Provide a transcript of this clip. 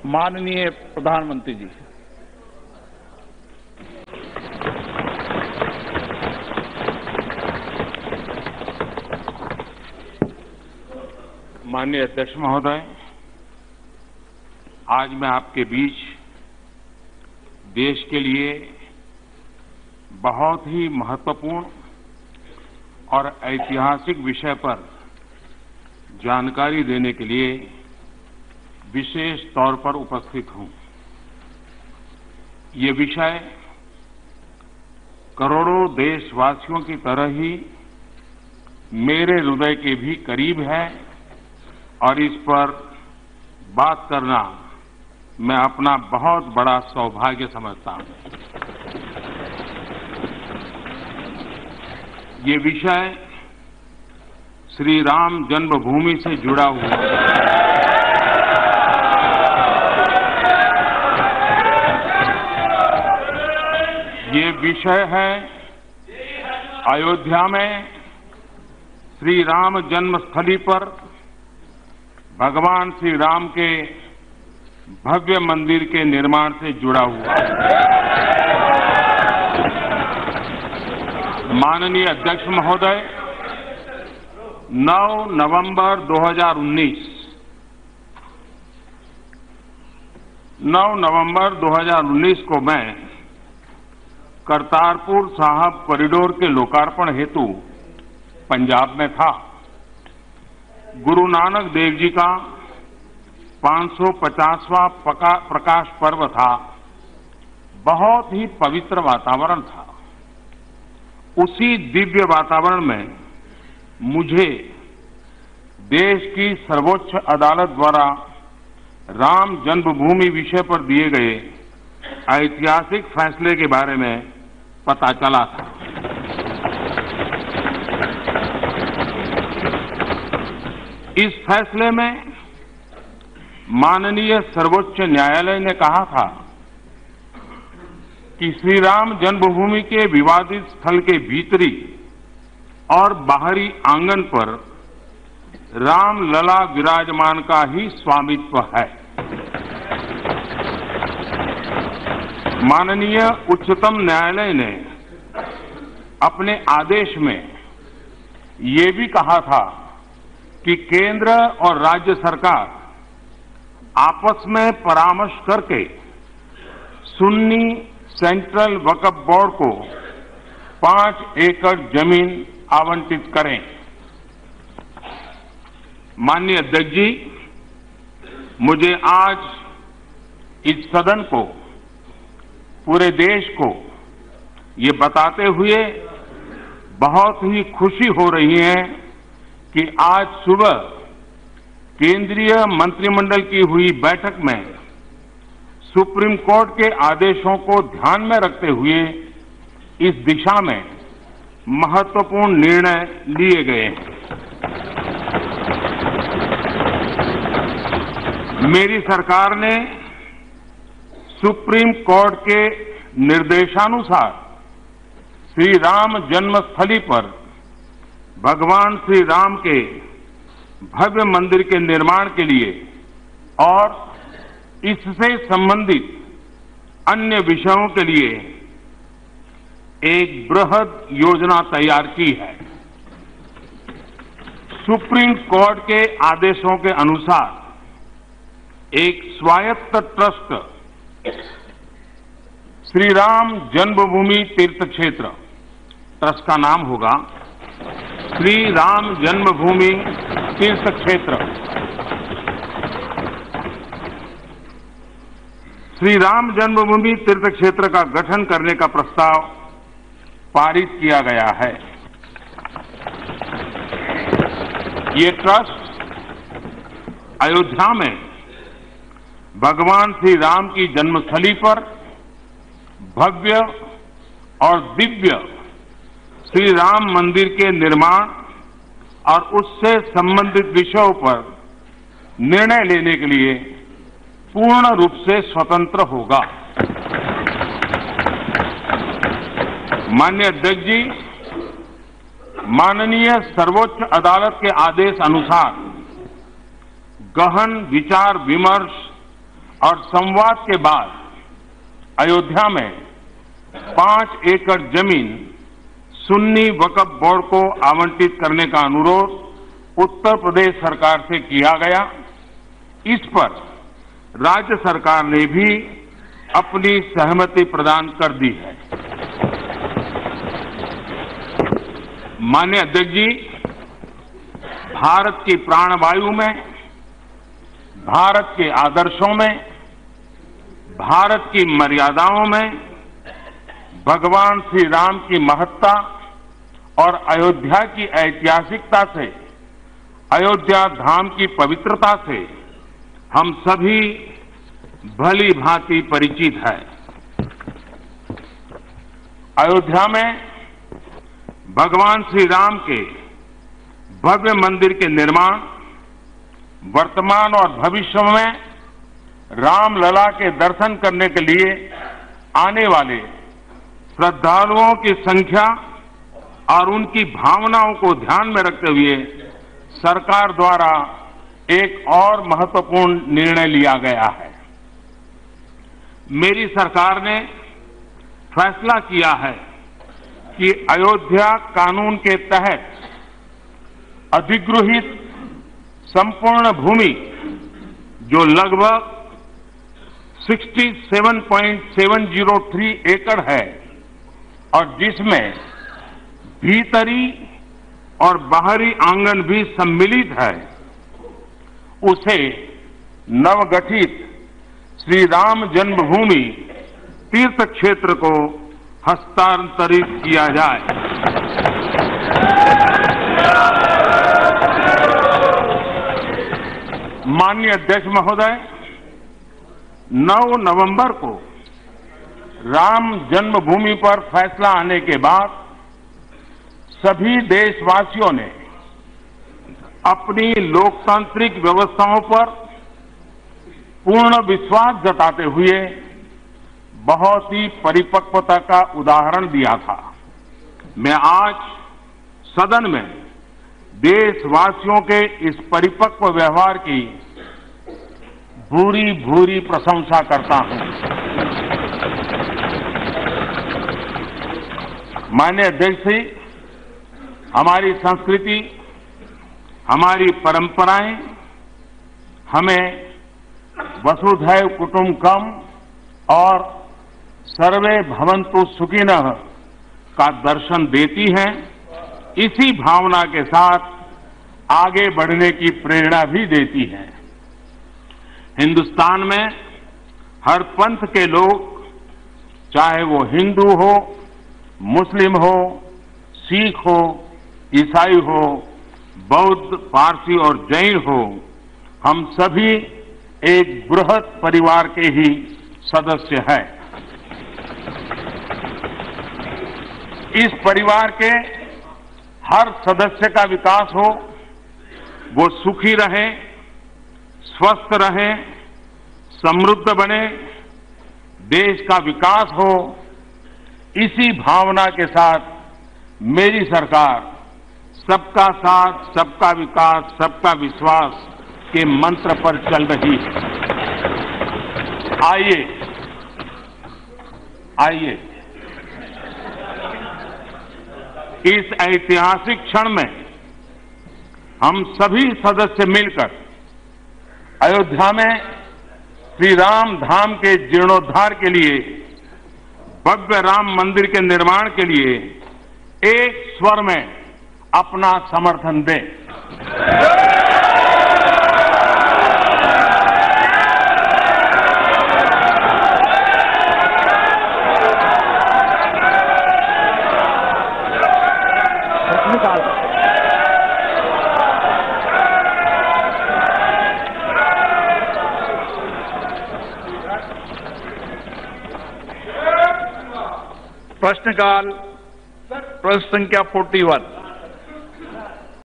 माननीय प्रधानमंत्री जी। माननीय अध्यक्ष महोदय, आज मैं आपके बीच देश के लिए बहुत ही महत्वपूर्ण और ऐतिहासिक विषय पर जानकारी देने के लिए विशेष तौर पर उपस्थित हूं। ये विषय करोड़ों देशवासियों की तरह ही मेरे हृदय के भी करीब है और इस पर बात करना मैं अपना बहुत बड़ा सौभाग्य समझता हूं। ये विषय श्री राम जन्मभूमि से जुड़ा हुआ है। ये विषय है अयोध्या में श्री राम जन्मस्थली पर भगवान श्री राम के भव्य मंदिर के निर्माण से जुड़ा हुआ है। माननीय अध्यक्ष महोदय, 9 नवंबर 2019 को मैं करतारपुर साहिब कॉरिडोर के लोकार्पण हेतु पंजाब में था। गुरु नानक देव जी का 550वां प्रकाश पर्व था। बहुत ही पवित्र वातावरण था। उसी दिव्य वातावरण में मुझे देश की सर्वोच्च अदालत द्वारा राम जन्मभूमि विषय पर दिए गए ऐतिहासिक फैसले के बारे में पता चला था। इस फैसले में माननीय सर्वोच्च न्यायालय ने कहा था कि श्री राम जन्मभूमि के विवादित स्थल के भीतरी और बाहरी आंगन पर रामलला विराजमान का ही स्वामित्व है। माननीय उच्चतम न्यायालय ने अपने आदेश में ये भी कहा था कि केंद्र और राज्य सरकार आपस में परामर्श करके सुन्नी सेंट्रल वक्फ बोर्ड को 5 एकड़ जमीन आवंटित करें। माननीय अध्यक्ष जी, मुझे आज इस सदन को, पूरे देश को ये बताते हुए बहुत ही खुशी हो रही है कि आज सुबह केंद्रीय मंत्रिमंडल की हुई बैठक में सुप्रीम कोर्ट के आदेशों को ध्यान में रखते हुए इस दिशा में महत्वपूर्ण निर्णय लिए गए हैं। मेरी सरकार ने सुप्रीम कोर्ट के निर्देशानुसार श्री राम जन्मस्थली पर भगवान श्री राम के भव्य मंदिर के निर्माण के लिए और इससे संबंधित अन्य विषयों के लिए एक बृहद योजना तैयार की है। सुप्रीम कोर्ट के आदेशों के अनुसार एक स्वायत्त ट्रस्ट श्री राम जन्मभूमि तीर्थ क्षेत्र, ट्रस्ट का नाम होगा श्री राम जन्मभूमि तीर्थ क्षेत्र, श्री राम जन्मभूमि तीर्थ क्षेत्र का गठन करने का प्रस्ताव पारित किया गया है। ये ट्रस्ट अयोध्या में भगवान श्री राम की जन्मस्थली पर भव्य और दिव्य श्री राम मंदिर के निर्माण और उससे संबंधित विषयों पर निर्णय लेने के लिए पूर्ण रूप से स्वतंत्र होगा। माननीय अध्यक्ष जी, माननीय सर्वोच्च अदालत के आदेश अनुसार गहन विचार विमर्श और संवाद के बाद अयोध्या में 5 एकड़ जमीन सुन्नी वक्फ बोर्ड को आवंटित करने का अनुरोध उत्तर प्रदेश सरकार से किया गया। इस पर राज्य सरकार ने भी अपनी सहमति प्रदान कर दी है। माननीय अध्यक्ष जी, भारत की प्राणवायु में, भारत के आदर्शों में, भारत की मर्यादाओं में भगवान श्री राम की महत्ता और अयोध्या की ऐतिहासिकता से, अयोध्या धाम की पवित्रता से हम सभी भली भांति परिचित है। अयोध्या में भगवान श्री राम के भव्य मंदिर के निर्माण, वर्तमान और भविष्य में रामलला के दर्शन करने के लिए आने वाले श्रद्धालुओं की संख्या और उनकी भावनाओं को ध्यान में रखते हुए सरकार द्वारा एक और महत्वपूर्ण निर्णय लिया गया है। मेरी सरकार ने फैसला किया है कि अयोध्या कानून के तहत अधिगृहित संपूर्ण भूमि, जो लगभग 67.703 एकड़ है और जिसमें भीतरी और बाहरी आंगन भी सम्मिलित है, उसे नवगठित श्री राम जन्मभूमि तीर्थ क्षेत्र को हस्तांतरित किया जाए। माननीय अध्यक्ष महोदय, 9 नवंबर को राम जन्मभूमि पर फैसला आने के बाद सभी देशवासियों ने अपनी लोकतांत्रिक व्यवस्थाओं पर पूर्ण विश्वास जताते हुए बहुत ही परिपक्वता का उदाहरण दिया था। मैं आज सदन में देशवासियों के इस परिपक्व व्यवहार की भूरी भूरी प्रशंसा करता हूं। माननीय अध्यक्ष जी, हमारी संस्कृति, हमारी परंपराएं हमें वसुधैव कुटुंबकम और सर्वे भवन्तु सुखिनः का दर्शन देती हैं। इसी भावना के साथ आगे बढ़ने की प्रेरणा भी देती है। हिंदुस्तान में हर पंथ के लोग, चाहे वो हिंदू हो, मुस्लिम हो, सिख हो, ईसाई हो, बौद्ध, पारसी और जैन हो, हम सभी एक बृहत परिवार के ही सदस्य हैं। इस परिवार के हर सदस्य का विकास हो, वो सुखी रहे, स्वस्थ रहे, समृद्ध बने, देश का विकास हो, इसी भावना के साथ मेरी सरकार सबका साथ, सबका विकास, सबका विश्वास के मंत्र पर चल रही है। आइए इस ऐतिहासिक क्षण में हम सभी सदस्य मिलकर अयोध्या में श्री राम धाम के जीर्णोद्धार के लिए, भव्य राम मंदिर के निर्माण के लिए एक स्वर में अपना समर्थन दें। प्रश्नकाल, प्रश्न संख्या 41।